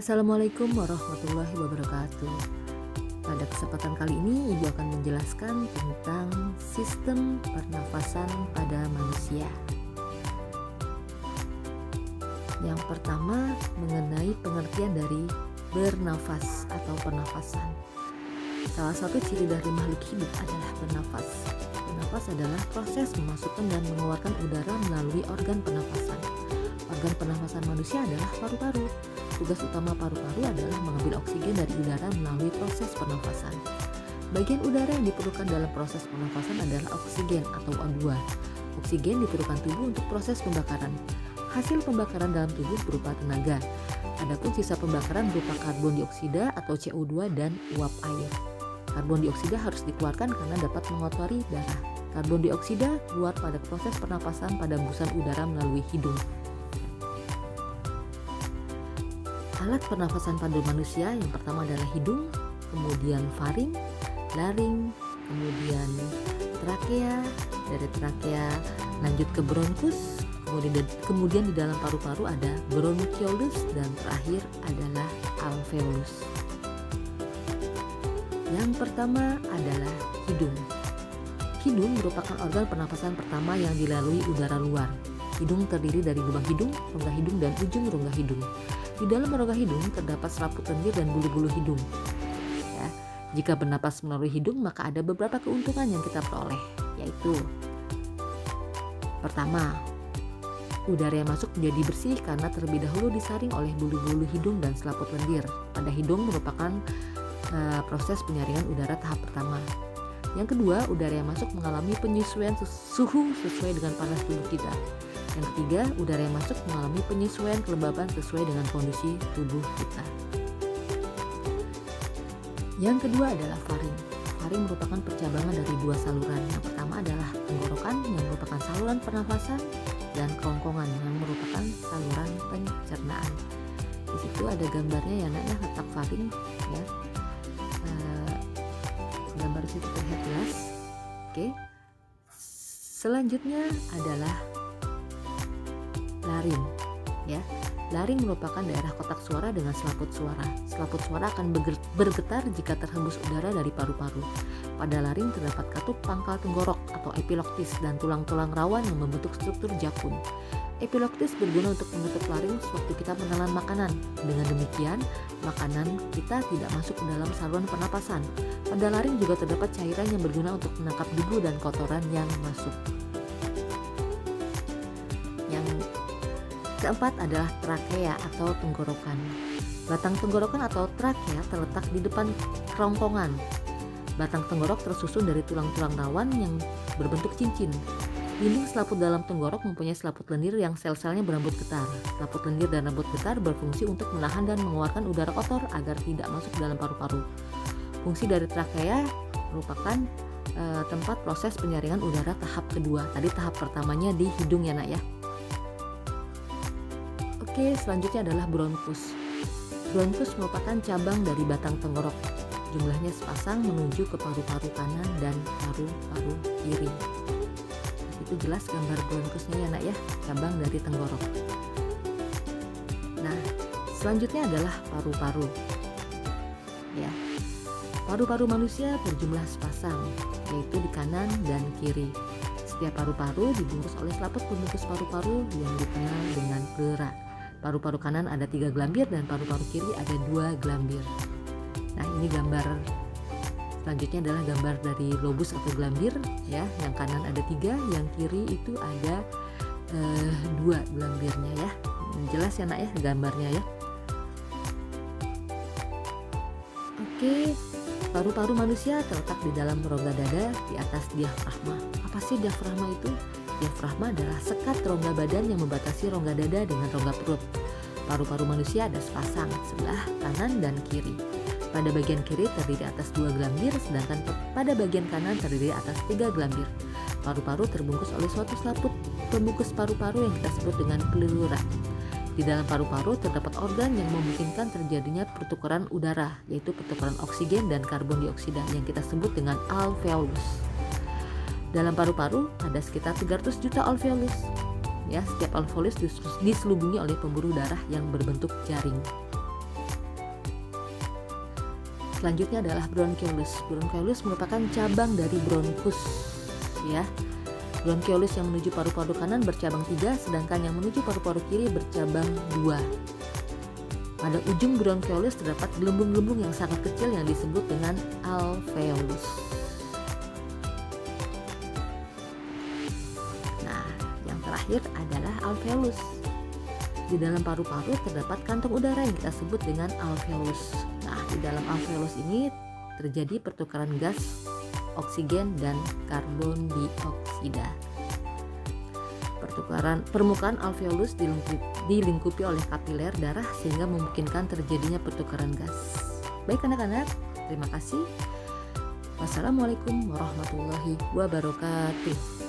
Assalamualaikum warahmatullahi wabarakatuh. Pada kesempatan kali ini Ibu akan menjelaskan tentang sistem pernafasan pada manusia. Yang pertama, mengenai pengertian dari bernafas atau pernafasan. Salah satu ciri dari makhluk hidup adalah bernafas. Bernafas adalah proses memasukkan dan mengeluarkan udara melalui organ pernafasan. Organ pernafasan manusia adalah paru-paru. Tugas utama paru-paru adalah mengambil oksigen dari udara melalui proses pernafasan. Bagian udara yang diperlukan dalam proses pernafasan adalah oksigen atau O2. Oksigen diperlukan tubuh untuk proses pembakaran. Hasil pembakaran dalam tubuh berupa tenaga. Adapun sisa pembakaran berupa karbon dioksida atau CO2 dan uap air. Karbon dioksida harus dikeluarkan karena dapat mengotori darah. Karbon dioksida keluar pada proses pernapasan pada hembusan udara melalui hidung. Alat pernafasan pada manusia yang pertama adalah hidung, kemudian faring, laring, kemudian trakea, dari trakea lanjut ke bronkus, kemudian di dalam paru-paru ada bronchiolus, dan terakhir adalah alveolus. Yang pertama adalah hidung. Hidung merupakan organ pernapasan pertama yang dilalui udara luar. Hidung terdiri dari lubang hidung, rongga hidung, dan ujung rongga hidung. Di dalam rongga hidung terdapat selaput lendir dan bulu-bulu hidung. Ya, jika bernapas melalui hidung maka ada beberapa keuntungan yang kita peroleh, yaitu pertama, udara yang masuk menjadi bersih karena terlebih dahulu disaring oleh bulu-bulu hidung dan selaput lendir. Pada hidung merupakan proses penyaringan udara tahap pertama. Yang kedua, udara yang masuk mengalami penyesuaian suhu sesuai dengan panas tubuh kita. Yang ketiga, udara yang masuk mengalami penyesuaian kelembaban sesuai dengan kondisi tubuh kita. Yang kedua adalah faring. Faring merupakan percabangan dari dua saluran. Yang pertama adalah tenggorokan yang merupakan saluran pernafasan, dan kerongkongan yang merupakan saluran pencernaan. Di situ ada gambarnya ya nak, letak faring ya. Gambar situ terlihat jelas. Oke. Selanjutnya adalah laring ya. Laring merupakan daerah kotak suara dengan selaput suara. Selaput suara akan bergetar jika terhembus udara dari paru-paru. Pada laring terdapat katup pangkal tenggorok atau epiloktis dan tulang-tulang rawan yang membentuk struktur jakun. Epiloktis berguna untuk menutup laring sewaktu kita menelan makanan. Dengan demikian, makanan kita tidak masuk ke dalam saluran pernapasan. Pada laring juga terdapat cairan yang berguna untuk menangkap debu dan kotoran yang masuk. Yang keempat adalah trakea atau tenggorokan. Batang tenggorokan atau trakea terletak di depan kerongkongan. Batang tenggorok tersusun dari tulang-tulang rawan yang berbentuk cincin. Dinding selaput dalam tenggorok mempunyai selaput lendir yang sel-selnya berambut getar. Selaput lendir dan rambut getar berfungsi untuk menahan dan mengeluarkan udara kotor agar tidak masuk dalam paru-paru. Fungsi dari trakea merupakan tempat proses penyaringan udara tahap kedua. Tadi tahap pertamanya di hidung ya nak ya. Oke, selanjutnya adalah bronkus. Bronkus merupakan cabang dari batang tenggorok. Jumlahnya sepasang menuju ke paru-paru kanan dan paru-paru kiri. Itu jelas gambar bronkusnya ya nak ya, cabang dari tenggorok. Nah, selanjutnya adalah paru-paru. Ya. Paru-paru manusia berjumlah sepasang, yaitu di kanan dan kiri. Setiap paru-paru dibungkus oleh selaput pembungkus paru-paru yang dikenal dengan pleura. Paru-paru kanan ada 3 gelambir dan paru-paru kiri ada 2 gelambir. Nah, ini gambar selanjutnya adalah gambar dari lobus atau gelambir ya. Yang kanan ada 3, yang kiri itu ada 2 gelambirnya ya. Jelas ya nak ya gambarnya ya. Oke, paru-paru manusia terletak di dalam rongga dada di atas diafragma. Apa sih diafragma itu? Diafragma adalah sekat rongga badan yang membatasi rongga dada dengan rongga perut. Paru-paru manusia ada sepasang, sebelah kanan dan kiri. Pada bagian kiri terdiri atas 2 gelambir, sedangkan pada bagian kanan terdiri atas 3 gelambir. Paru-paru terbungkus oleh suatu selaput pembungkus paru-paru yang kita sebut dengan pleura. Di dalam paru-paru terdapat organ yang memungkinkan terjadinya pertukaran udara, yaitu pertukaran oksigen dan karbon dioksida yang kita sebut dengan alveolus. Dalam paru-paru ada sekitar 300 juta alveolus. Ya, setiap alveolus diselubungi oleh pembuluh darah yang berbentuk jaring. selanjutnya adalah bronchioles. Bronchioles merupakan cabang dari bronkus, ya. Bronchioles yang menuju paru-paru kanan bercabang 3, sedangkan yang menuju paru-paru kiri bercabang 2. Pada ujung bronchioles terdapat gelembung-gelembung yang sangat kecil yang disebut dengan alveolus. Nah, yang terakhir adalah alveolus. Di dalam paru-paru terdapat kantong udara yang kita sebut dengan alveolus. Nah, di dalam alveolus ini terjadi pertukaran gas, oksigen, dan karbon dioksida. Permukaan alveolus dilingkupi oleh kapiler darah sehingga memungkinkan terjadinya pertukaran gas. Baik anak-anak, terima kasih. Wassalamualaikum warahmatullahi wabarakatuh.